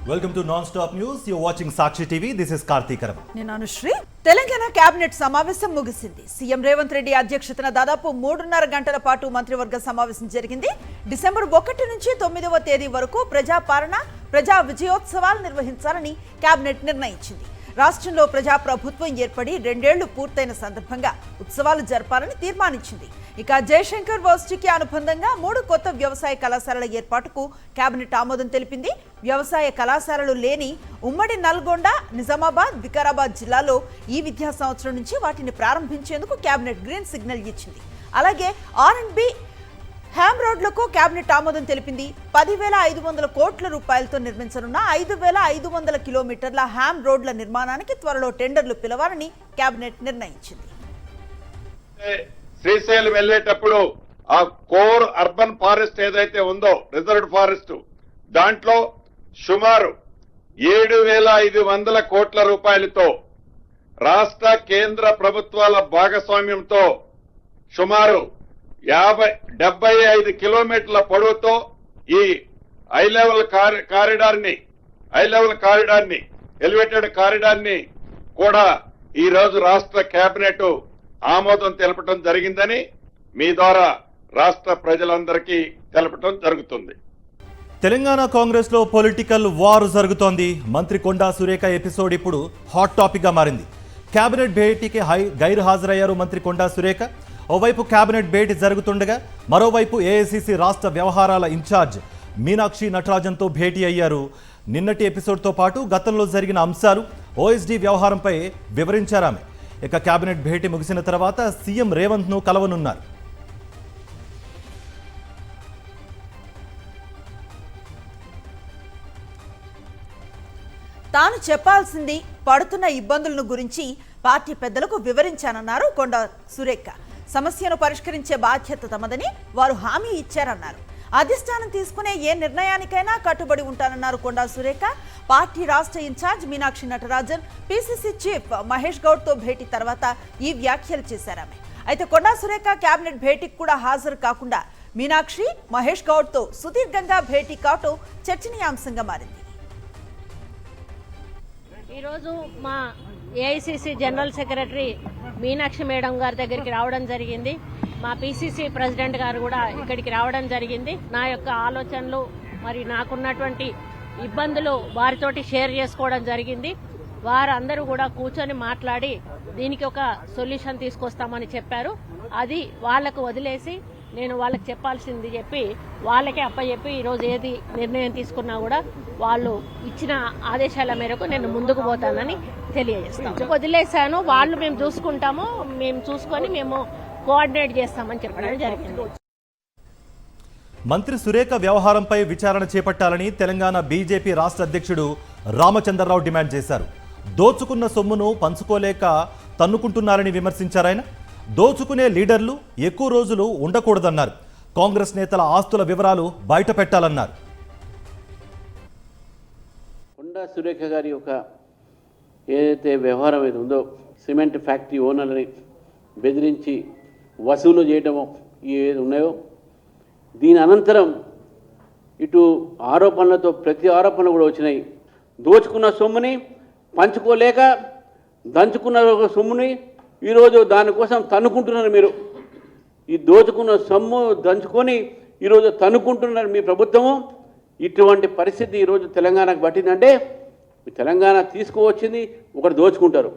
Welcome to non stop news. You watching Sakshi TV. This is కార్తీకరం. నేను Anushri. Telangana cabinet సమావేశం ముగిసింది. సీఎం రేవంత్ రెడ్డి అధ్యక్షతన దాదాపు 3.5 గంటల పాటు మంత్రివర్గ సమావేశం జరిగింది. డిసెంబర్ 1 నుంచి 9వ తేదీ వరకు ప్రజాపాలన, ప్రజా విజయోత్సవాలు నిర్వహించాలని కేబినెట్ నిర్ణయించింది. రాష్ట్రంలో ప్రజాప్రభుత్వం ఏర్పడి 2 ఏళ్లు పూర్తయిన సందర్భంగా ఉత్సవాలు జరపాలని తీర్మానించింది. ఇక జయశంకర్ యూనివర్సిటీకి అనుబంధంగా 3 కొత్త వ్యవసాయ కళాశాలల ఏర్పాటుకు కేబినెట్ ఆమోదం తెలిపింది. వ్యవసాయ కళాశాలలు లేని ఉమ్మడి నల్గొండ, నిజామాబాద్, వికారాబాద్ జిల్లాలో ఈ విద్యా సంవత్సరం నుంచి వాటిని ప్రారంభించేందుకు కేబినెట్ గ్రీన్ సిగ్నల్ ఇచ్చింది. అలాగే R&B హ్యామ్ రోడ్లకు కేబినెట్ ఆమోదం తెలిపింది. 10,500 కోట్ల రూపాయలతో నిర్మించనున్న 5,500 కిలోమీటర్ల హ్యామ్ రోడ్ల నిర్మాణానికి త్వరలో టెండర్లు పిలవాలని కేబినెట్ నిర్ణయించింది. శ్రీశైలం వెళ్లేటప్పుడు ఆ కోర్ అర్బన్ ఫారెస్ట్ ఏదైతే ఉందో రిజర్వ్డ్ ఫారెస్ట్ దాంట్లో సుమారు 7,500 కోట్ల రూపాయలతో రాష్ట్ర కేంద్ర ప్రభుత్వాల భాగస్వామ్యంతో సుమారు 75 కిలోమీటర్ల పొడవుతో ఈ హై లెవెల్ కారిడార్ ని ఎలివేటెడ్ కారిడార్ ని కూడా ఈ రోజు రాష్ట్ర కేబినెట్ ఆమోదం తెలపడం జరిగిందని మీ ద్వారా రాష్ట్ర ప్రజలందరికీ తెలపడం జరుగుతుంది. తెలంగాణ కాంగ్రెస్ లో పొలిటికల్ వార్ జరుగుతోంది. మంత్రి కొండా సురేఖ ఎపిసోడ్ ఇప్పుడు హాట్ టాపిక్ గా మారింది. కేబినెట్ భేటీకి గైరు హాజరయ్యారు మంత్రి కొండా సురేఖ. ఓవైపు కేబినెట్ భేటీ జరుగుతుండగా మరోవైపు ఏఐసిసి రాష్ట్ర వ్యవహారాల ఇన్ఛార్జ్ మీనాక్షి నటరాజన్తో భేటీ అయ్యారు. నిన్నటి ఎపిసోడ్తో పాటు గతంలో జరిగిన అంశాలు, ఓఎస్డీ వ్యవహారంపై వివరించారామె. ఇక కేబినెట్ భేటీ ముగిసిన తర్వాత సీఎం రేవంత్ను కలవనున్నారు. తాను చెప్పాల్సింది పడుతున్న ఇబ్బందులను గురించి పార్టీ పెద్దలకు వివరించానన్నారు కొండా సురేఖ. సమస్యను పరిష్కరించే బాధ్యత తమదని వారు హామీ ఇచ్చారన్నారు. అధిష్టానం తీసుకునే ఏ నిర్ణయానికైనా కట్టుబడి ఉంటానన్నారు కొండా సురేఖ. పార్టీ రాష్ట్ర in-charge Meenakshi Natarajan, PCC chief Mahesh గౌడ్తో భేటీ తర్వాత ఈ వ్యాఖ్యలు చేశారామె. అయితే కొండా సురేఖ కేబినెట్ భేటీకి కూడా హాజరు కాకుండా మీనాక్షి, మహేష్ గౌడ్తో సుదీర్ఘంగా భేటీ కావటం చర్చనీయాంశంగా మారింది. ఈరోజు మా AICC general secretary Meenakshi madam గారి దగ్గరికి రావడం జరిగింది. మా పిసిసి ప్రెసిడెంట్ గారు కూడా ఇక్కడికి రావడం జరిగింది. నా యొక్క ఆలోచనలు మరి నాకున్నటువంటి ఇబ్బందులు వారితోటి షేర్ చేసుకోవడం జరిగింది. వారందరూ కూడా కూర్చొని మాట్లాడి దీనికి ఒక సొల్యూషన్ తీసుకొస్తామని చెప్పారు. అది వాళ్లకు వదిలేసి నేను వాళ్ళకి చెప్పాల్సింది చెప్పి వాళ్ళకే అప్పచెప్పి ఈరోజు ఏది నిర్ణయం తీసుకున్నా కూడా వాళ్ళు ఇచ్చిన ఆదేశాల మేరకు నేను ముందుకు పోతానని తెలియజేస్తాను. వదిలేశాను, వాళ్ళు మేము చూసుకుంటాము, మేము చూసుకొని మేము కోఆర్డినేట్ చేస్తామని చెప్పడం జరిగింది. మంత్రి సురేఖ వ్యవహారంపై విచారణ చేపట్టాలని తెలంగాణ బీజేపీ రాష్ట్ర అధ్యక్షుడు రామచంద్రరావు డిమాండ్ చేశారు. దోచుకున్న సొమ్మును పంచుకోలేక తన్నుకుంటున్నారని విమర్శించారాయన. దోచుకునే లీడర్లు ఎక్కువ రోజులు ఉండకూడదన్నారు. కాంగ్రెస్ నేతల ఆస్తుల వివరాలు బయట పెట్టాలన్నారు. కొండా సురేఖ గారి యొక్క ఏదైతే వ్యవహారం ఏది ఉందో, సిమెంట్ ఫ్యాక్టరీ ఓనర్ని బెదిరించి వసూలు చేయడమో ఏది ఉన్నాయో, దీని అనంతరం ఇటు ఆరోపణలతో ప్రతి ఆరోపణ కూడా వచ్చినాయి. దోచుకున్న సొమ్ముని పంచుకోలేక దంచుకున్న సొమ్ముని ఈరోజు దానికోసం తన్నుకుంటున్నారు. మీరు ఈ దోచుకున్న సొమ్ము దంచుకొని ఈరోజు తన్నుకుంటున్నారు మీ ప్రభుత్వము. ఇటువంటి పరిస్థితి ఈరోజు తెలంగాణకు పట్టిందంటే తెలంగాణ తీసుకువచ్చింది ఒకటి దోచుకుంటారు.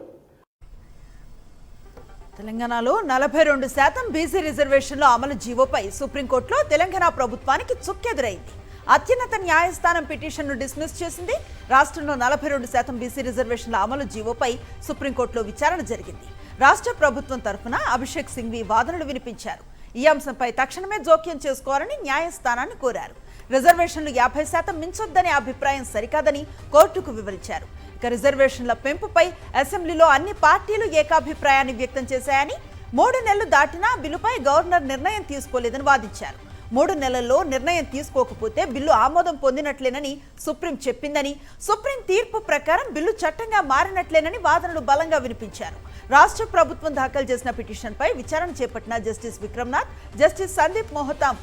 తెలంగాణలో 42% బీసీ రిజర్వేషన్ల అమలు జీవోపై సుప్రీంకోర్టులో తెలంగాణ ప్రభుత్వానికి చుక్కెదురైంది. అత్యున్నత న్యాయస్థానం పిటిషన్ను డిస్మిస్ చేసింది. రాష్ట్రంలో 42% బీసీ రిజర్వేషన్ల అమలు జీవోపై సుప్రీంకోర్టులో విచారణ జరిగింది. రాష్ట్ర ప్రభుత్వం తరఫున అభిషేక్ సింఘ్వి వాదనలు వినిపించారు. ఈ అంశంపై తక్షణమే జోక్యం చేసుకోవాలని న్యాయస్థానాన్ని కోరారు. రిజర్వేషన్లు 50% మించొద్దనే అభిప్రాయం సరికాదని కోర్టుకు వివరించారు. ఇక రిజర్వేషన్ల పెంపుపై అసెంబ్లీలో అన్ని పార్టీలు ఏకాభిప్రాయాన్ని వ్యక్తం చేశాయని, 3 నెలలు దాటినా బిల్లుపై గవర్నర్ నిర్ణయం తీసుకోలేదని వాదించారు. 3 నెలల్లో నిర్ణయం తీసుకోకపోతే బిల్లు ఆమోదం పొందినట్లేనని సుప్రీం చెప్పిందని, సుప్రీం తీర్పు ప్రకారం బిల్లు చట్టంగా మారినట్లేనని వాదనలు బలంగా వినిపించారు. రాష్ట్ర ప్రభుత్వం దాఖలు చేసిన పిటిషన్పై విచారణ చేపట్టిన జస్టిస్ విక్రమ్నాథ్, జస్టిస్ సందీప్ మోహతాం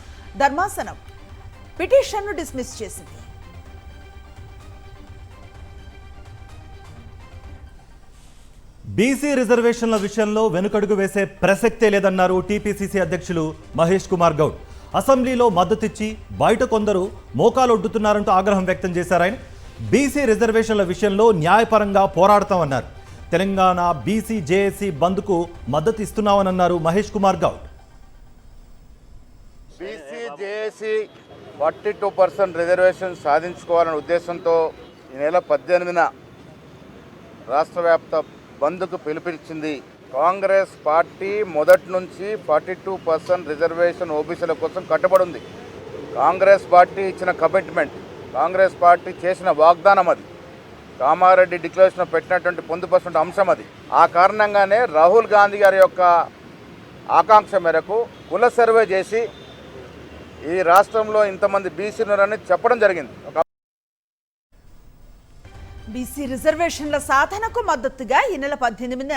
ధర్మాసనం పిటిషన్ను డిస్మిస్ చేసింది. బీసీ రిజర్వేషన్ల విషయంలో వెనుకడుగు వేసే ప్రసక్తే లేదన్నారు టీపీసీసీ అధ్యక్షులు మహేష్ కుమార్ గౌడ్. అసెంబ్లీలో మద్దతిచ్చి బయట కొందరు మోకాలొడ్డుతున్నారంటూ ఆగ్రహం వ్యక్తం చేశారు ఆయన. బీసీ రిజర్వేషన్ల విషయంలో న్యాయపరంగా పోరాడతామన్నారు. తెలంగాణ బీసీ జేఏసీ బంద్కు మద్దతు ఇస్తున్నామన్నారు Mahesh Kumar Goud. BC JAC 42% reservation సాధించుకోవాలనే ఉద్దేశంతో ఈ నెల 18న రాష్ట్ర వ్యాప్త బంద్కు పిలుపునిచ్చింది. కాంగ్రెస్ పార్టీ మొదటి నుంచి 42% రిజర్వేషన్ ఓబీసీల కోసం కట్టుబడి ఉంది. కాంగ్రెస్ పార్టీ ఇచ్చిన కమిట్మెంట్, కాంగ్రెస్ పార్టీ చేసిన వాగ్దానం అది. కామారెడ్డి డిక్లరేషన్ పెట్టినటువంటి పొందుపరిచిన అంశం అది. ఆ కారణంగానే రాహుల్ గాంధీ గారి యొక్క ఆకాంక్ష మేరకు కుల సర్వే చేసి ఈ రాష్ట్రంలో ఇంతమంది బీసీలని చెప్పడం జరిగింది. బీసీ రిజర్వేషన్ల సాధనకు మద్దతుగా ఈ నెల 18న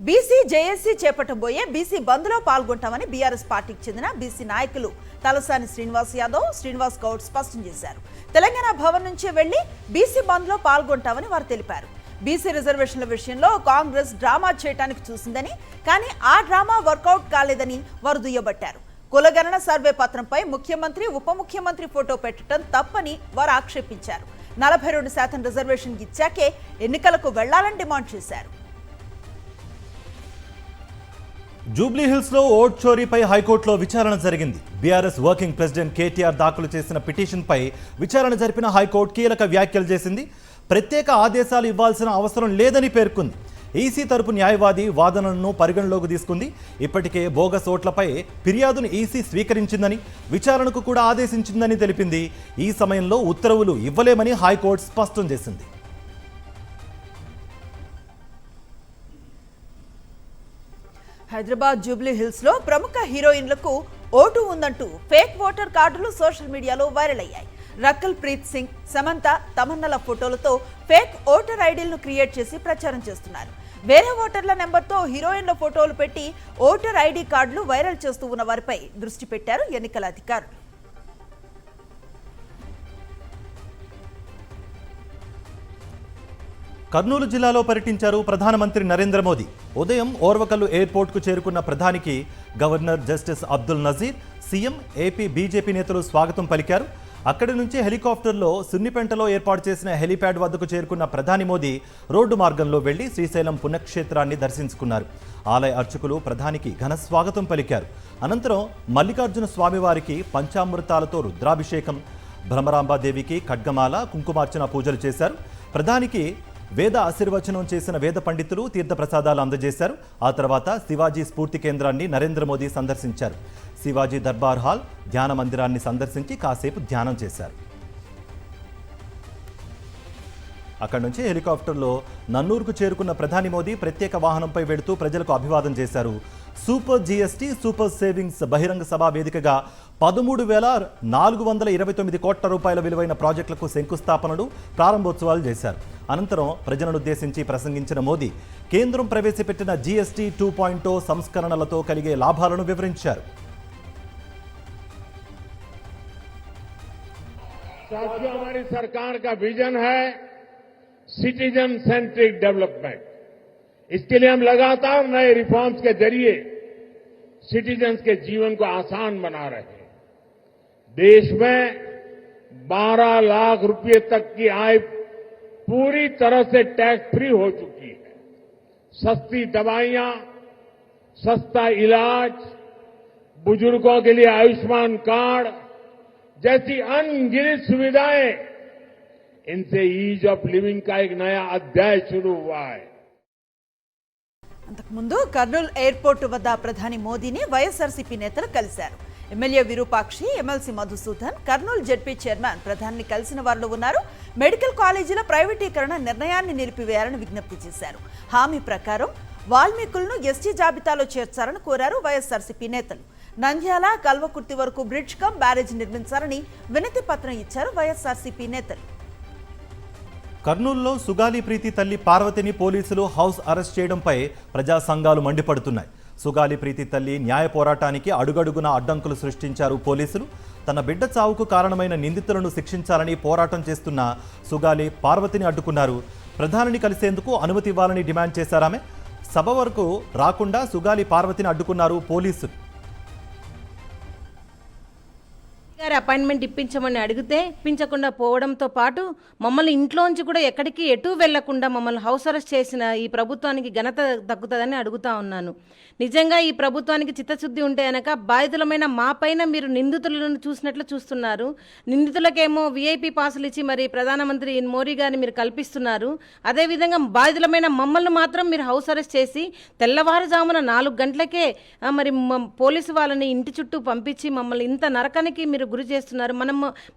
బీసీ జేఏసీ చేపట్టబోయే బీసీ బంద్లో పాల్గొంటామని బీఆర్ఎస్ పార్టీకి చెందిన బీసీ నాయకులు తలసాని శ్రీనివాస్ యాదవ్, శ్రీనివాస్ గౌడ్ స్పష్టం చేశారు. తెలంగాణ భవన్ నుంచి వెళ్లి బీసీ బంద్లో పాల్గొంటామని వారు తెలిపారు. బీసీ రిజర్వేషన్ల విషయంలో కాంగ్రెస్ డ్రామా చేయడానికి చూసిందని, కానీ ఆ డ్రామా వర్కౌట్ కాలేదని వారు దుయ్యబట్టారు. కులగణన సర్వే పత్రంపై ముఖ్యమంత్రి, ఉప ముఖ్యమంత్రి ఫోటో పెట్టడం తప్పని వారు ఆక్షేపించారు. 42% రిజర్వేషన్ ఇచ్చాకే ఎన్నికలకు వెళ్లాలని డిమాండ్ చేశారు. జూబ్లీహిల్స్ లో ఓట్ చోరీపై హైకోర్టులో విచారణ జరిగింది. బీఆర్ఎస్ వర్కింగ్ ప్రెసిడెంట్ కేటీఆర్ దాఖలు చేసిన పిటిషన్పై విచారణ జరిపిన హైకోర్టు కీలక వ్యాఖ్యలు చేసింది. ప్రత్యేక ఆదేశాలు ఇవ్వాల్సిన అవసరం లేదని పేర్కొంది. ఈసీ తరపు న్యాయవాది వాదనలను పరిగణలోకి తీసుకుంది. ఇప్పటికే బోగస్ ఓట్లపై ఫిర్యాదును ఈసీ స్వీకరించిందని, విచారణకు కూడా ఆదేశించిందని తెలిపింది. ఈ సమయంలో ఉత్తర్వులు ఇవ్వలేమని హైకోర్టు స్పష్టం చేసింది. హైదరాబాద్ జూబ్లీ హిల్స్ లో ప్రముఖ హీరోయిన్లకు ఓటు ఉందంటూ ఫేక్ ఓటర్ కార్డులు సోషల్ మీడియాలో వైరల్ అయ్యాయి. రకుల్ ప్రీత్ సింగ్, సమంత, తమన్నాల ఫోటోలతో ఫేక్ ఓటర్ ఐడీలను క్రియేట్ చేసి ప్రచారం చేస్తున్నారు. వేరే ఓటర్ల నెంబర్తో హీరోయిన్ల ఫోటోలు పెట్టి ఓటర్ ఐడీ కార్డులు వైరల్ చేస్తూ ఉన్న వారిపై దృష్టి పెట్టారు ఎన్నికల అధికారులు. కర్నూలు జిల్లాలో పర్యటించారు ప్రధానమంత్రి నరేంద్ర మోదీ. ఉదయం ఓర్వకల్లు ఎయిర్పోర్ట్కు చేరుకున్న ప్రధానికి governor justice Abdul Nazeer, CM, AP BJP నేతలు స్వాగతం పలికారు. అక్కడి నుంచి హెలికాప్టర్లో సున్నిపెంటలో ఏర్పాటు చేసిన హెలీప్యాడ్ వద్దకు చేరుకున్న ప్రధాని మోదీ రోడ్డు మార్గంలో వెళ్లి శ్రీశైలం పుణ్యక్షేత్రాన్ని దర్శించుకున్నారు. ఆలయ అర్చకులు ప్రధానికి ఘన స్వాగతం పలికారు. అనంతరం మల్లికార్జున స్వామివారికి పంచామృతాలతో రుద్రాభిషేకం, భ్రమరాంబాదేవికి ఖడ్గమాల, కుంకుమార్చన పూజలు చేశారు. ప్రధానికి వేద ఆశీర్వచనం చేసిన వేద పండితులు తీర్థప్రసాదాలు అందజేశారు. ఆ తర్వాత శివాజీ స్ఫూర్తి కేంద్రాన్ని నరేంద్ర మోదీ సందర్శించారు. శివాజీ దర్బార్ హాల్, ధ్యాన మందిరాన్ని సందర్శించి కాసేపు ధ్యానం చేశారు. అక్కడి నుంచి హెలికాప్టర్లో నన్నూరుకు చేరుకున్న ప్రధాని మోదీ ప్రత్యేక వాహనంపై వెడుతూ ప్రజలకు అభివాదం చేశారు. సూపర్ జీఎస్టీ, సూపర్ సేవింగ్స్ బహిరంగ సభ వేదికగా 13,429 కోట్ల రూపాయల విలువైన ప్రాజెక్టులకు శంకుస్థాపనలు, ప్రారంభోత్సవాలు చేశారు. అనంతరం ప్రజలను ఉద్దేశించి ప్రసంగించిన మోదీ కేంద్రం ప్రవేశపెట్టిన జీఎస్టీ 2.0 సంస్కరణలతో కలిగే లాభాలను వివరించారు. साथियों, हमारी सरकार का विजन है सिटीजन सेंट्रिक डेवलपमेंट। इसके लिए हम लगातार नए रिफॉर्म्स के जरिए सिटीजन्स के जीवन को आसान बना रहे हैं। देश में 12 लाख रुपए तक की आय पूरी तरह से टैक्स फ्री हो चुकी है। सस्ती दवाइयां, सस्ता इलाज, बुजुर्गों के लिए आयुष्मान कार्ड जैसी अनगिनत सुविधाएं, इनसे ईज ऑफ लिविंग का एक नया अध्याय शुरू हुआ है। అంతకుముందు కర్నూలు ఎయిర్పోర్టు వద్ద ప్రధాని మోదీని వైఎస్ఆర్సీపీ నేతలు కలిశారు. MLA Virupakshi, MLC Madhusudan, Kurnool ZP chairman ప్రధాని కలిసిన వారిలో ఉన్నారు. మెడికల్ కాలేజీల ప్రైవేటీకరణ నిర్ణయాన్ని నిలిపివేయాలని విజ్ఞప్తి చేశారు. హామీ ప్రకారం వాల్మీకులను ఎస్టీ జాబితాలో చేర్చాలని కోరారు వైఎస్ఆర్సీపీ నేతలు. నంద్యాల, కల్వకుర్తి వరకు బ్రిడ్జ్ కమ్ బ్యారేజ్ నిర్మించాలని వినతి పత్రం ఇచ్చారు వైఎస్ఆర్సీపీ నేతలు. కర్నూలులో సుగాలి ప్రీతి తల్లి పార్వతిని పోలీసులు హౌస్ అరెస్ట్ చేయడంపై ప్రజా సంఘాలు మండిపడుతున్నాయి. సుగాలి ప్రీతి తల్లి న్యాయ పోరాటానికి అడుగడుగున అడ్డంకులు సృష్టించారు పోలీసులు. తన బిడ్డ చావుకు కారణమైన నిందితులను శిక్షించాలని పోరాటం చేస్తున్న సుగాలి పార్వతిని అడ్డుకున్నారు. ప్రధానిని కలిసేందుకు అనుమతి ఇవ్వాలని డిమాండ్ చేశారామె. సభ వరకు రాకుండా సుగాలి పార్వతిని అడ్డుకున్నారు పోలీసులు. గారి అపాయింట్మెంట్ ఇప్పించమని అడిగితే ఇప్పించకుండా పోవడంతో పాటు మమ్మల్ని ఇంట్లోంచి కూడా ఎక్కడికి ఎటు వెళ్లకుండా మమ్మల్ని హౌస్ అరెస్ట్ చేసిన ఈ ప్రభుత్వానికి ఘనత దక్కుతుందని అడుగుతా ఉన్నాను. నిజంగా ఈ ప్రభుత్వానికి చిత్తశుద్ధి ఉంటే కనుక బాధితులమైన మా పైన మీరు నిందితులను చూసినట్లు చూస్తున్నారు. నిందితులకేమో విఐపి పాసులు ఇచ్చి మరి ప్రధానమంత్రి మోడీ గారిని మీరు కల్పిస్తున్నారు. అదేవిధంగా బాధితులమైన మమ్మల్ని మాత్రం మీరు హౌస్ అరెస్ట్ చేసి తెల్లవారుజామున 4 గంటలకే మరి పోలీసు వాళ్ళని ఇంటి చుట్టూ పంపించి మమ్మల్ని ఇంత నరకానికి మీరు గురి చేస్తున్నారు.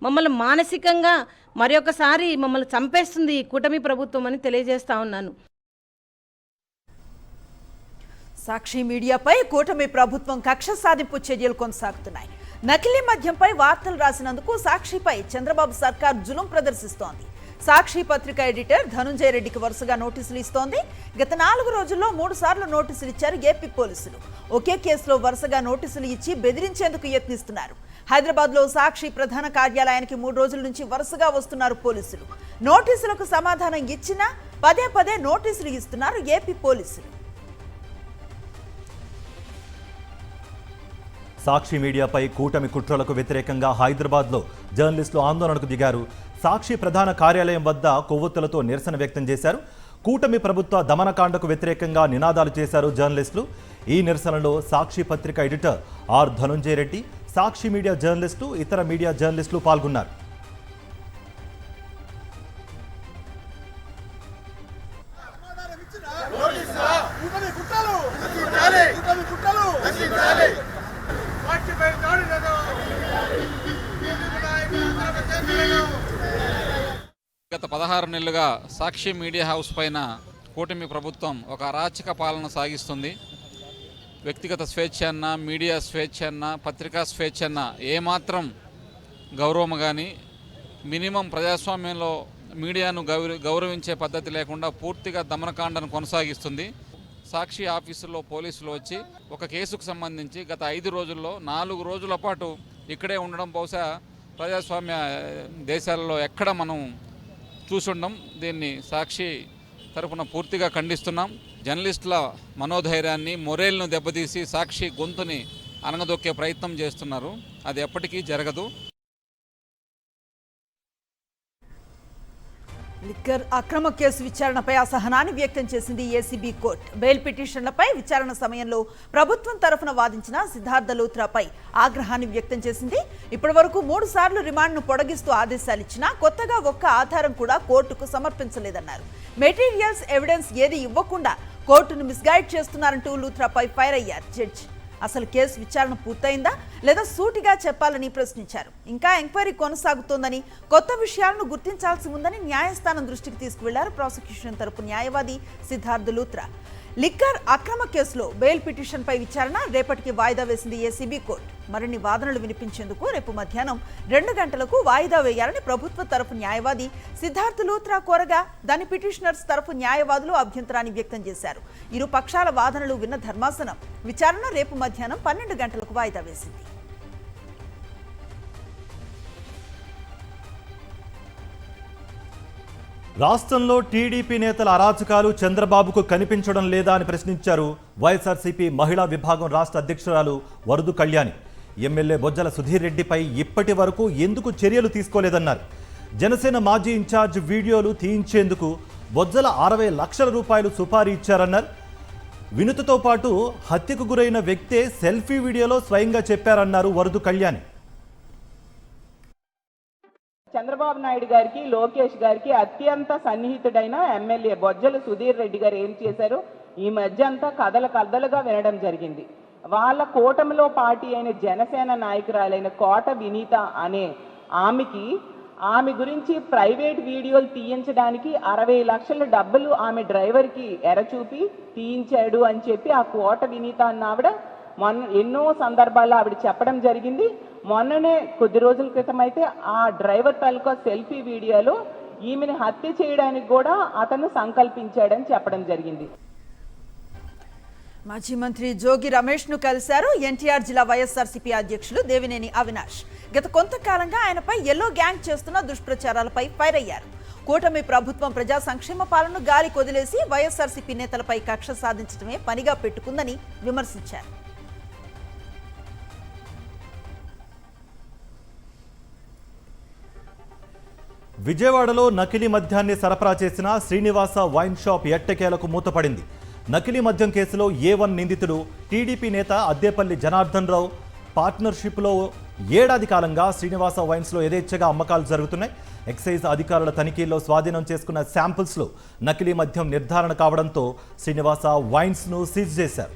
మమ్మల్ని మానసికంగా మరొకసారి మమ్మల్ని చంపేస్తుంది ఈ కూటమి ప్రభుత్వం అని తెలియజేస్తా ఉన్నాను. సాక్షి మీడియాపై కూటమి ప్రభుత్వం కక్ష సాధింపు చర్యలు కొనసాగుతున్నాయి. నకిలీ మద్యంపై వార్తలు రాసినందుకు సాక్షిపై చంద్రబాబు సర్కార్ జులుం ప్రదర్శిస్తోంది. సాక్షి పత్రిక ఎడిటర్ ధనుంజయ రెడ్డికి వరుసగా నోటీసులు ఇస్తోంది. గత 4 రోజుల్లో 3 సార్లు నోటీసులు ఇచ్చారు ఏపీ పోలీసులు. ఒకే కేసులో వరుసగా నోటీసులు ఇచ్చి బెదిరించేందుకు యత్నిస్తున్నారు. హైదరాబాద్లో సాక్షి ప్రధాన కార్యాలయానికి 3 రోజుల నుంచి వరుసగా వస్తున్నారు పోలీసులు. నోటీసులకు సమాధానం ఇచ్చినా పదే నోటీసులు ఇస్తున్నారు ఏపీ పోలీసులు. సాక్షి మీడియాపై కూటమి కుట్రలకు వ్యతిరేకంగా హైదరాబాద్లో జర్నలిస్టులు ఆందోళనకు దిగారు. సాక్షి ప్రధాన కార్యాలయం వద్ద కొవ్వొత్తులతో నిరసన వ్యక్తం చేశారు. కూటమి ప్రభుత్వ దమనకాండకు వ్యతిరేకంగా నినాదాలు చేశారు జర్నలిస్టులు. ఈ నిరసనలో సాక్షి పత్రిక editor are Dhanunjaya Reddy, Sakshi media జర్నలిస్టులు, ఇతర మీడియా జర్నలిస్టులు పాల్గొన్నారు. గత 16 నెలలుగా సాక్షి మీడియా హౌస్ పైన కూటమి ప్రభుత్వం ఒక అరాచక పాలన సాగిస్తుంది. వ్యక్తిగత స్వేచ్ఛ అన్న, మీడియా స్వేచ్ఛ అన్న, పత్రికా స్వేచ్ఛ అన్న ఏమాత్రం గౌరవం కానీ మినిమం ప్రజాస్వామ్యంలో మీడియాను గౌరవించే పద్ధతి లేకుండా పూర్తిగా దమనకాండను కొనసాగిస్తుంది. సాక్షి ఆఫీసులో పోలీసులు వచ్చి ఒక కేసుకు సంబంధించి గత 5 రోజుల్లో 4 రోజుల పాటు ఇక్కడే ఉండడం బహుశా ప్రజాస్వామ్య దేశాలలో ఎక్కడ మనం చూసుండం. దీన్ని సాక్షి తరపున పూర్తిగా ఖండిస్తున్నాం. జర్నలిస్టుల మనోధైర్యాన్ని, మొరేల్ను దెబ్బతీసి సాక్షి గొంతుని అనగదొక్కే ప్రయత్నం చేస్తున్నారు. అది ఎప్పటికీ జరగదు. లిక్కర్ అక్రమ కేసు విచారణపై అసహనాన్ని వ్యక్తం చేసింది ఏసీబీ కోర్టు. బెయిల్ పిటిషన్లపై విచారణ సమయంలో ప్రభుత్వం తరఫున వాదించిన సిద్ధార్థ లూథ్రాపై ఆగ్రహాన్ని వ్యక్తం చేసింది. ఇప్పటి వరకు 3 సార్లు రిమాండ్ను పొడిగిస్తూ ఆదేశాలిచ్చినా కొత్తగా ఒక్క ఆధారం కూడా కోర్టుకు సమర్పించలేదన్నారు. మెటీరియల్స్, ఎవిడెన్స్ ఏది ఇవ్వకుండా కోర్టును మిస్గైడ్ చేస్తున్నారంటూ లూథ్రాపై ఫైర్ అయ్యారు జడ్జి. అసలు కేసు విచారణ పూర్తయిందా లేదా సూటిగా చెప్పాలని ప్రశ్నించారు. ఇంకా ఎంక్వైరీ కొనసాగుతోందని, కొత్త విషయాలను గుర్తించాల్సి ఉందని న్యాయస్థానం దృష్టికి తీసుకువెళ్లారు ప్రాసిక్యూషన్ తరపు న్యాయవాది సిద్ధార్థ లూథ్రా. లిక్కర్ అక్రమ కేసులో బెయిల్ పిటిషన్పై విచారణ రేపటికి వాయిదా వేసింది ఏసీబీ కోర్టు. మరిన్ని వాదనలు వినిపించేందుకు రేపు మధ్యాహ్నం 2 గంటలకు వాయిదా వేయాలని ప్రభుత్వ తరపు న్యాయవాది సిద్ధార్థ లూథ్రా కోరగా దాని పిటిషనర్స్ తరపు న్యాయవాదులు అభ్యంతరాన్ని వ్యక్తం చేశారు. ఇరు పక్షాల వాదనలు విన్న ధర్మాసనం విచారణ రేపు మధ్యాహ్నం 12 గంటలకు వాయిదా వేసింది. రాష్ట్రంలో టీడీపీ నేతల అరాచకాలు చంద్రబాబుకు కనిపించడం లేదా అని ప్రశ్నించారు వైఎస్ఆర్సీపీ మహిళా విభాగం రాష్ట్ర అధ్యక్షురాలు వరదు కళ్యాణి. ఎమ్మెల్యే బొజ్జల సుధీర్ రెడ్డిపై ఇప్పటి వరకు ఎందుకు చర్యలు తీసుకోలేదన్నారు. జనసేన మాజీ ఇన్ఛార్జ్ వీడియోలు తీయించేందుకు బొజ్జల 60 లక్షల రూపాయలు సుపారీ ఇచ్చారన్నారు. వినుతతో పాటు హత్యకు గురైన వ్యక్తే సెల్ఫీ వీడియోలో స్వయంగా చెప్పారన్నారు వరదు కళ్యాణి. చంద్రబాబు నాయుడు గారికి, లోకేష్ గారికి అత్యంత సన్నిహితుడైన ఎమ్మెల్యే బొజ్జల సుధీర్ రెడ్డి గారు ఏం చేశారు, ఈ మధ్య అంతా కథలుగా వినడం జరిగింది. వాళ్ళ కూటమిలో పార్టీ అయిన జనసేన నాయకురాలైన కోట వినీత అనే ఆమె గురించి ప్రైవేట్ వీడియోలు తీయించడానికి 60 లక్షల డబ్బులు ఆమె డ్రైవర్కి ఎరచూపి తీయించాడు అని చెప్పి ఆ కోట వినీత అన్న ఆవిడ ఎన్నో సందర్భాల్లో ఆవిడ చెప్పడం జరిగింది. మొన్ననే కొద్ది రోజుల క్రితం అయితే ఆ డ్రైవర్ తాలూకా సెల్ఫీ వీడియోలో ఈమెను హత్య చేయడానికి కూడా అతను సంకల్పించాడని చెప్పడం జరిగింది. మాజీ మంత్రి జోగి రమేష్ ను కలిశారు ఎన్టీఆర్ జిల్లా వైఎస్ఆర్సీపీ అధ్యక్షులు దేవినేని అవినాష్. గత కొంతకాలంగా ఆయనపై ఎల్లో గ్యాంగ్ చేస్తున్న దుష్ప్రచారాలపై ఫైర్ అయ్యారు. కూటమి ప్రభుత్వం ప్రజా సంక్షేమ పాలనను గాలి కొదిలేసి వైఎస్ఆర్సీపీ నేతలపై కక్ష సాధించడమే పనిగా పెట్టుకుందని విమర్శించారు. విజయవాడలో నకిలీ మద్యాన్ని సరఫరా చేసిన శ్రీనివాస వైన్ షాప్ ఎట్టకేలకు మూతపడింది. నకిలీ మద్యం కేసులో A1 నిందితుడు టీడీపీ నేత అద్దేపల్లి జనార్దన్ రావు పార్ట్నర్షిప్లో ఏడాది కాలంగా శ్రీనివాస వైన్స్లో యథేచ్ఛగా అమ్మకాలు జరుగుతున్నాయి. ఎక్సైజ్ అధికారుల తనిఖీల్లో స్వాధీనం చేసుకున్న శాంపుల్స్లో నకిలీ మద్యం నిర్ధారణ కావడంతో శ్రీనివాస వైన్స్ను సీజ్ చేశారు.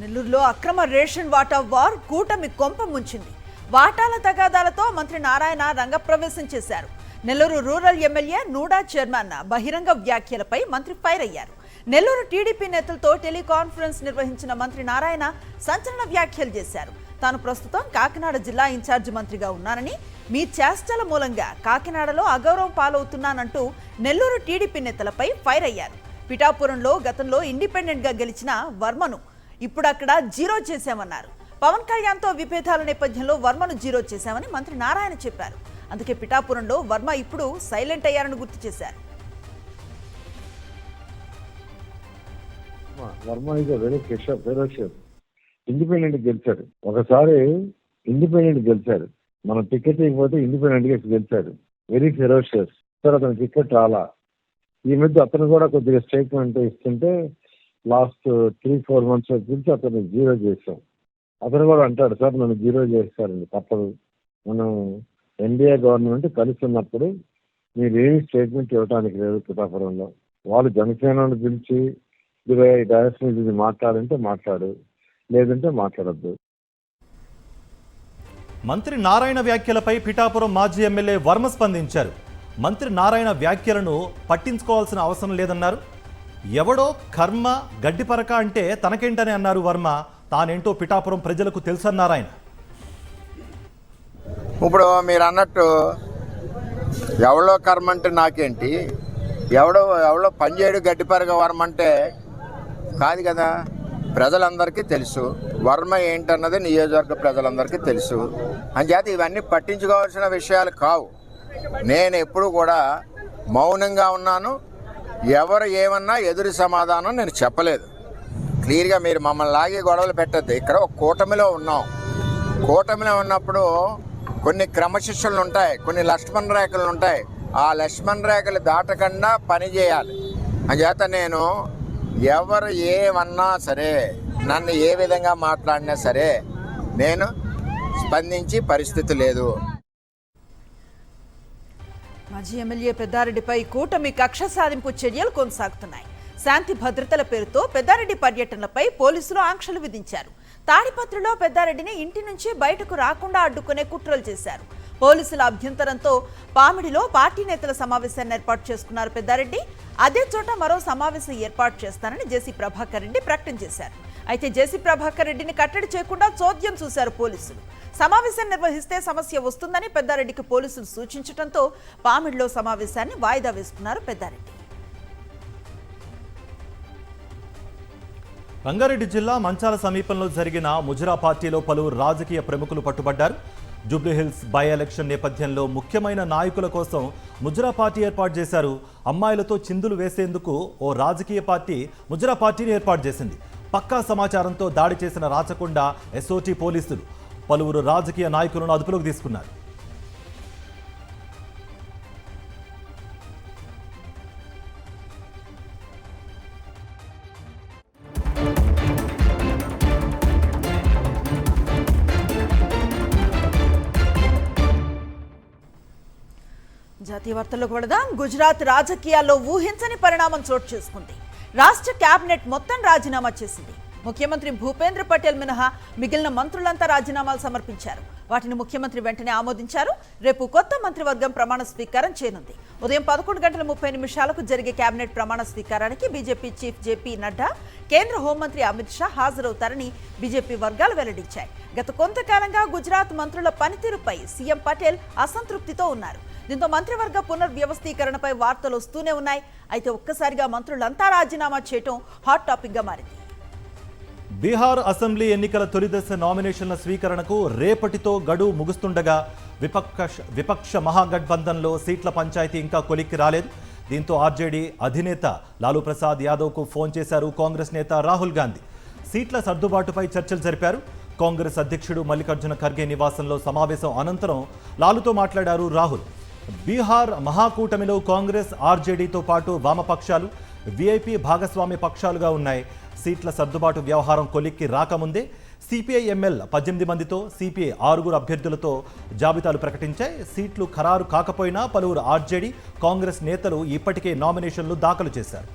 నెల్లూరులో అక్రమ రేషన్ వాటా వార్ కూటమి కొంప ముంచింది. వాటాల తగాదాలతో మంత్రి నారాయణ రంగప్రవేశం చేశారు. Nellore rural MLA NUDA chairman బహిరంగ వ్యాఖ్యలపై మంత్రి ఫైర్ అయ్యారు. నెల్లూరు టీడీపీ నేతలతో టెలికాన్ఫరెన్స్ నిర్వహించిన మంత్రి నారాయణ సంచలన వ్యాఖ్యలు చేశారు. తాను ప్రస్తుతం కాకినాడ జిల్లా ఇన్ఛార్జి మంత్రిగా ఉన్నానని, మీ చేష్టల మూలంగా కాకినాడలో అగౌరవం పాలవుతున్నానంటూ నెల్లూరు టీడీపీ నేతలపై ఫైర్ అయ్యారు. పిఠాపురంలో గతంలో ఇండిపెండెంట్గా గెలిచిన వర్మను ఇప్పుడు అక్కడ జీరో చేశామన్నారు. పవన్ కళ్యాణ్తో విభేదాల నేపథ్యంలో వర్మను జీరో చేశామని మంత్రి నారాయణ చెప్పారు. అందుకే పిఠాపురంలో వర్మ ఇప్పుడు సైలెంట్ అయ్యారని గుర్తు చేశారు. Varma is very ferocious. Independent గెలిచాడు, ఒకసారి ఇండిపెండెంట్ గెలిచాడు, మనం టికెట్ ఇవ్వకపోతే ఇండిపెండెంట్ గా గెలిచాడు. Very ferocious. సార్ అతను టికెట్ రాలా. ఈ మధ్య అతను కూడా కొద్దిగా స్టేట్మెంట్ ఇస్తుంటే లాస్ట్ 3-4 months గురించి అతను జీరో చేశాం. అతను కూడా అంటాడు, సార్ నన్ను జీరో చేస్తారండి, తప్పదు, మనం ఎన్డీఏ గవర్నమెంట్ కలిసి ఉన్నప్పుడు మీరేమి స్టేట్మెంట్ ఇవ్వడానికి లేదు. పిఠాపురంలో వాళ్ళు జనసేనను పిలిచి డైరెక్షన్ ఇది మాట్లాడంటే మాట్లాడు, లేదంటే మాట్లాడద్దు. మంత్రి నారాయణ వ్యాఖ్యలపై పిఠాపురం మాజీ ఎమ్మెల్యే వర్మ స్పందించారు. మంత్రి నారాయణ వ్యాఖ్యలను పట్టించుకోవాల్సిన అవసరం లేదన్నారు. ఎవడో కర్మ గడ్డిపరక అంటే తనకేంటని అన్నారు వర్మ. తానేంటో పిఠాపురం ప్రజలకు తెలుసన్నారు ఆయన. ఇప్పుడు మీరు అన్నట్టు ఎవడో కర్మ అంటే నాకేంటి, ఎవడో పనిచేయడు గడ్డిపరగ వర్మ అంటే కాదు కదా. ప్రజలందరికీ తెలుసు వర్మ ఏంటన్నది, నియోజకవర్గ ప్రజలందరికీ తెలుసు. అంచేత ఇవన్నీ పట్టించుకోవాల్సిన విషయాలు కావు. నేను ఎప్పుడు కూడా మౌనంగా ఉన్నాను. ఎవరు ఏమన్నా ఎదురు సమాధానం నేను చెప్పలేదు. క్లియర్గా మీరు మమ్మల్ని లాగి గొడవలు పెట్టద్దు. ఇక్కడ ఒక కూటమిలో ఉన్నాం. కూటమిలో ఉన్నప్పుడు కొన్ని క్రమశిక్షణలు ఉంటాయి, కొన్ని లక్ష్మణ రేఖలు ఉంటాయి. ఆ లక్ష్మణ రేఖలు దాటకుండా పని చేయాలి. అంచేత నేను ఎవరు ఏమన్నా సరే, నన్ను ఏ విధంగా మాట్లాడినా సరే నేను స్పందించి పరిస్థితి లేదు. మాజీ ఎమ్మెల్యే పెద్దారెడ్డిపై కూటమి కక్ష సాధింపు చర్యలు కొనసాగుతున్నాయి. శాంతి భద్రతల పేరుతో పెద్దారెడ్డి పర్యటనలపై పోలీసులు ఆంక్షలు విధించారు. తాడిపత్రిలో పెద్దారెడ్డిని ఇంటి నుంచి బయటకు రాకుండా అడ్డుకునే కుట్రలు చేశారు. పోలీసుల అభ్యంతరంతో పామిడిలో పార్టీ నేతల సమావేశాన్ని ఏర్పాటు చేసుకున్నారు పెద్దారెడ్డి. అదే చోట మరో సమావేశం ఏర్పాటు చేస్తానని జేసీ ప్రభాకర్ రెడ్డి ప్రకటన చేశారు. అయితే జేసీ ప్రభాకర్ రెడ్డిని కట్టడి చేయకుండా చోద్యం చూశారు పోలీసులు. సమావేశం నిర్వహిస్తే సమస్య వస్తుందని పెద్దారెడ్డికి పోలీసులు సూచించడంతో పామిడిలో సమావేశాన్ని వాయిదా వేసుకున్నారు పెద్దారెడ్డి. రంగారెడ్డి జిల్లా మంచాల సమీపంలో జరిగిన ముజరా పార్టీలో పలువురు రాజకీయ ప్రముఖులు పట్టుబడ్డారు. జూబ్లీహిల్స్ బై ఎలక్షన్ నేపథ్యంలో ముఖ్యమైన నాయకుల కోసం ముజరా పార్టీ ఏర్పాటు చేశారు. అమ్మాయిలతో చిందులు వేసేందుకు ఓ రాజకీయ పార్టీ ముజరా పార్టీని ఏర్పాటు చేసింది. పక్కా సమాచారంతో దాడి చేసిన రాచకొండ ఎస్ఓటీ పోలీసులు పలువురు రాజకీయ నాయకులను అదుపులోకి తీసుకున్నారు. జాతీయ వార్తల్లోకి వెళదాం. గుజరాత్ రాజకీయాల్లో ఊహించని పరిణామం చోటు చేసుకుంది. రాష్ట్ర కేబినెట్ మొత్తం రాజీనామా చేసింది. ముఖ్యమంత్రి భూపేంద్ర పటేల్ మినహా మిగిలిన మంత్రులంతా రాజీనామాలు సమర్పించారు. వాటిని ముఖ్యమంత్రి వెంటనే ఆమోదించారు. రేపు కొత్త మంత్రివర్గం ప్రమాణ స్వీకారం చేయనుంది. ఉదయం 11:30 జరిగే కేబినెట్ ప్రమాణ స్వీకారానికి బీజేపీ చీఫ్ జేపీ నడ్డా, కేంద్ర హోంమంత్రి అమిత్ షా హాజరవుతారని బీజేపీ వర్గాలు వెల్లడించాయి. గత కొంతకాలంగా గుజరాత్ మంత్రుల పనితీరుపై సీఎం పటేల్ అసంతృప్తితో ఉన్నారు. దీంతో మంత్రివర్గ పునర్వ్యవస్థీకరణపై వార్తలు వస్తూనే ఉన్నాయి. అయితే ఒక్కసారిగా మంత్రులంతా రాజీనామా చేయడం హాట్ టాపిక్ గా మారింది. బీహార్ అసెంబ్లీ ఎన్నికల తొలిదశ నామినేషన్ల స్వీకరణకు రేపటితో గడువు ముగుస్తుండగా విపక్ష మహాగఠబంధన్లో సీట్ల పంచాయతీ ఇంకా కొలిక్కి రాలేదు. దీంతో ఆర్జేడీ అధినేత లాలూ ప్రసాద్ యాదవ్కు ఫోన్ చేశారు కాంగ్రెస్ నేత రాహుల్ గాంధీ. సీట్ల సర్దుబాటుపై చర్చలు జరిపారు. కాంగ్రెస్ అధ్యక్షుడు మల్లికార్జున ఖర్గే నివాసంలో సమావేశం అనంతరం లాలూతో మాట్లాడారు రాహుల్. బీహార్ మహాకూటమిలో కాంగ్రెస్, ఆర్జేడీతో పాటు వామపక్షాలు, వీఐపీ భాగస్వామ్య పక్షాలుగా ఉన్నాయి. సీట్ల సర్దుబాటు వ్యవహారం కొలిక్కి రాకముందే సిపిఐ ఎంఎల్ 18 మందితో, సిపిఐ 6 అభ్యర్థులతో జాబితాలు ప్రకటించాయి. సీట్లు ఖరారు కాకపోయినా పలువురు ఆర్జేడీ, కాంగ్రెస్ నేతలు ఇప్పటికే నామినేషన్లు దాఖలు చేశారు.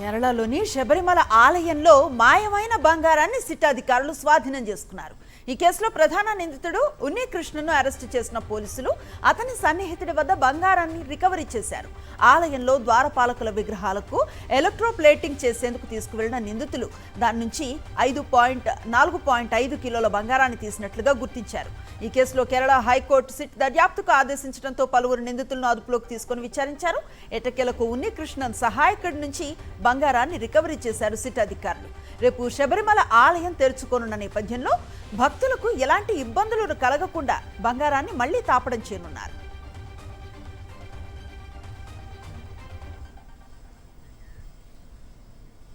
కేరళలోని శబరిమల ఆలయంలో మాయమైన బంగారాన్ని సిట్ అధికారులు స్వాధీనం చేసుకున్నారు. ఈ కేసులో ప్రధాన నిందితుడు ఉన్నికృష్ణను అరెస్టు చేసిన పోలీసులు అతని సన్నిహితుడి వద్ద బంగారాన్ని రికవరీ చేశారు. ఆలయంలో ద్వారపాలకుల విగ్రహాలకు ఎలక్ట్రోప్లేటింగ్ చేసేందుకు తీసుకువెళ్లిన నిందితులు దాని నుంచి 4.5 కిలోల బంగారాన్ని తీసినట్లుగా గుర్తించారు. ఈ కేసులో కేరళ హైకోర్టు సిట్ దర్యాప్తుకు ఆదేశించడంతో పలువురు నిందితులను అదుపులోకి తీసుకుని విచారించారు. ఎట్టకేలకు ఉన్నికృష్ణన్ సహాయకుడి నుంచి బంగారాన్ని రికవరీ చేశారు సిట్ అధికారులు. రేపు శబరిమల ఆలయం తెరుచుకోనున్న నేపథ్యంలో భక్తులకు ఎలాంటి ఇబ్బందులు కలగకుండా బంగారాన్ని మళ్లీ తాపడం చేయనున్నారు.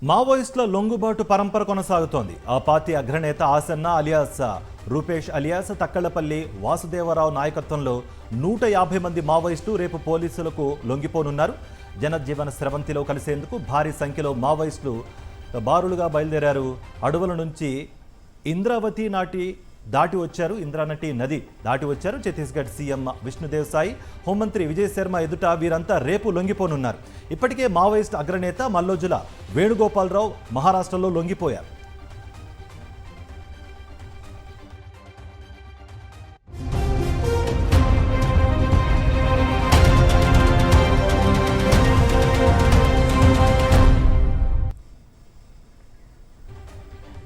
మావోయిస్టుల లొంగుబాటు పరంపర కొనసాగుతోంది. ఆ పార్టీ అగ్రనేత ఆసన్న అలియాస్ రూపేష్ అలియాస్ తక్కళ్లపల్లి వాసుదేవరావు నాయకత్వంలో 150 మంది మావోయిస్టులు రేపు పోలీసులకు లొంగిపోనున్నారు. జనజీవన స్రవంతిలో కలిసేందుకు భారీ సంఖ్యలో మావోయిస్టులు బారులుగా బయలుదేరారు. అడవుల నుంచి ఇంద్రావతి ఇంద్రానటి నది దాటి వచ్చారు. ఛత్తీస్గఢ్ సీఎం విష్ణుదేవ్ సాయి, హోంమంత్రి విజయ్ శర్మ ఎదుట వీరంతా రేపు లొంగిపోనున్నారు. ఇప్పటికే మావోయిస్ట్ అగ్రనేత మల్లోజుల వేణుగోపాలరావు మహారాష్ట్రలో లొంగిపోయారు.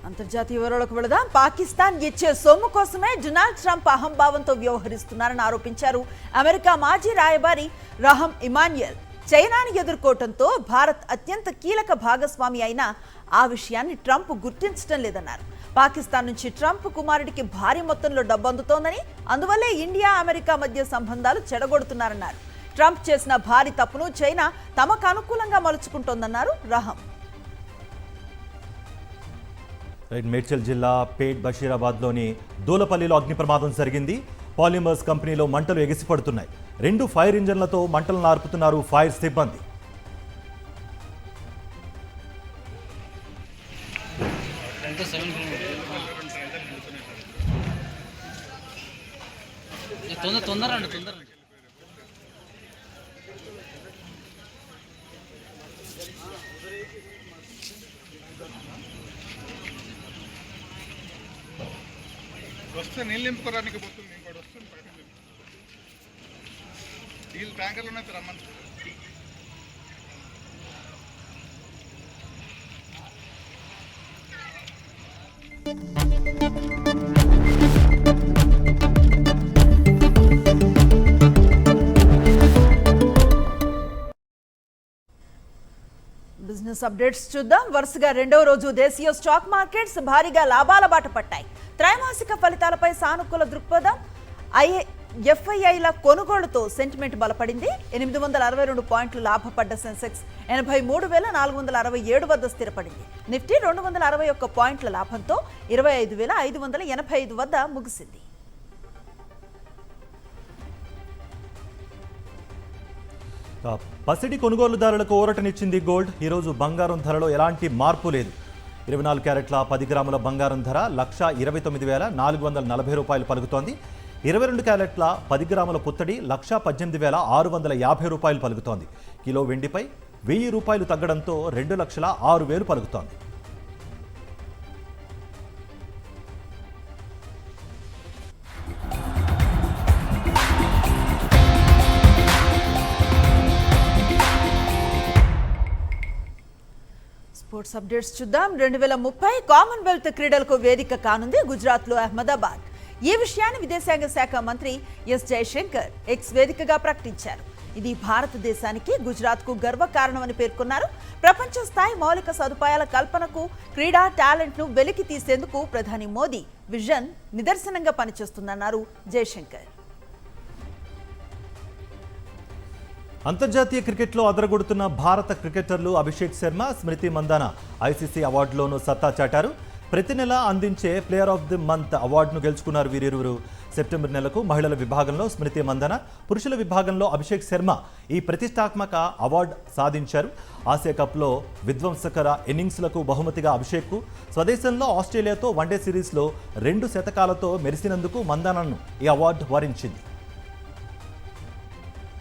అంతర్జాతీయ వివరాలకు వెళదాం. పాకిస్తాన్ ఇచ్చే సొమ్ము కోసమే డొనాల్డ్ ట్రంప్ అహంభావంతో వ్యవహరిస్తున్నారని ఆరోపించారు అమెరికా మాజీ రాయబారి రహమ్ ఇమాన్యుయల్. చైనాని ఎదుర్కోవడంతో భారత్ అత్యంత కీలక భాగస్వామి అయినా ఆ విషయాన్ని ట్రంప్ గుర్తించడం లేదన్నారు. పాకిస్తాన్ నుంచి ట్రంప్ కుమారుడికి భారీ మొత్తంలో డబ్బు అందుతోందని, అందువల్లే ఇండియా అమెరికా మధ్య సంబంధాలు చెడగొడుతున్నారన్నారు. ట్రంప్ చేసిన భారీ తప్పును చైనా తమకు అనుకూలంగా మలుచుకుంటోందన్నారు రహమ్. మేడ్చల్ జిల్లా పేట్ బషీరాబాద్లోని దూలపల్లిలో అగ్ని ప్రమాదం జరిగింది. పాలిమర్స్ కంపెనీలో మంటలు ఎగిసిపడుతున్నాయి. 2 ఫైర్ ఇంజన్లతో మంటలు నార్పుతున్నారు ఫైర్ సిబ్బంది. వస్తే నీళ్ళు నింపుకోవడానికి పోతుంది. ఇంకోటి వస్తుంది బయట నీళ్ళు ట్యాంకర్లు ఉన్నాయి రమ్మని. బిజినెస్ అప్డేట్స్ చూద్దాం. వరుసగా 2వ రోజు దేశీయ స్టాక్ మార్కెట్స్ భారీగా లాభాల బాట పట్టాయి. త్రైమాసిక ఫలితాలపై సానుకూల దృక్పథం, ఎఫ్ఐఐల కొనుగోలుతో సెంటిమెంట్ బలపడింది. 862 పాయింట్లు లాభపడ్డ సెన్సెక్స్ 83,467 వద్ద స్థిరపడింది. నిఫ్టీ 261 పాయింట్ల లాభంతో 25,585 వద్ద ముగిసింది. పసిడి కొనుగోలుదారులకు ఊరటనిచ్చింది గోల్డ్. ఈరోజు బంగారం ధరలో ఎలాంటి మార్పు లేదు. 24 క్యారెట్ల 10 గ్రాముల బంగారం ధర 1,29,440 రూపాయలు పలుకుతోంది. 22 క్యారెట్ల 10 గ్రాముల పుత్తడి 1,18,650 రూపాయలు పలుకుతోంది. కిలో వెండిపై 1000 రూపాయలు తగ్గడంతో 2,06,000 పలుకుతోంది. స్పోర్ట్స్ అప్డేట్స్ చూద్దాం. 2030 కామన్వెల్త్ క్రీడలకు వేదిక కానుంది గుజరాత్లో అహ్మదాబాద్. ఈ విషయాన్ని విదేశాంగ శాఖ మంత్రి ఎస్ జయశంకర్ ఎక్స్ వేదికగా ప్రకటించారు. ఇది భారతదేశానికి, గుజరాత్కు గర్వకారణమని పేర్కొన్నారు. ప్రపంచ స్థాయి మౌలిక సదుపాయాల కల్పనకు, క్రీడా టాలెంట్ను వెలికి తీసేందుకు ప్రధాని మోదీ విజన్ నిదర్శనంగా పనిచేస్తుందన్నారు జయశంకర్. అంతర్జాతీయ క్రికెట్లో అదరగొడుతున్న భారత క్రికెటర్లు అభిషేక్ శర్మ, స్మృతి మందాన ఐసీసీ అవార్డులోనూ సత్తా చాటారు. ప్రతి నెల అందించే ప్లేయర్ ఆఫ్ ది మంత్ అవార్డును గెలుచుకున్నారు వీరిరువురు. సెప్టెంబర్ నెలకు మహిళల విభాగంలో స్మృతి మందన, పురుషుల విభాగంలో అభిషేక్ శర్మ ఈ ప్రతిష్టాత్మక అవార్డు సాధించారు. ఆసియా కప్లో విధ్వంసకర ఇన్నింగ్స్లకు బహుమతిగా అభిషేక్కు, స్వదేశంలో ఆస్ట్రేలియాతో వన్డే సిరీస్లో 2 శతకాలతో మెరిసినందుకు మందనను ఈ అవార్డు వరించింది.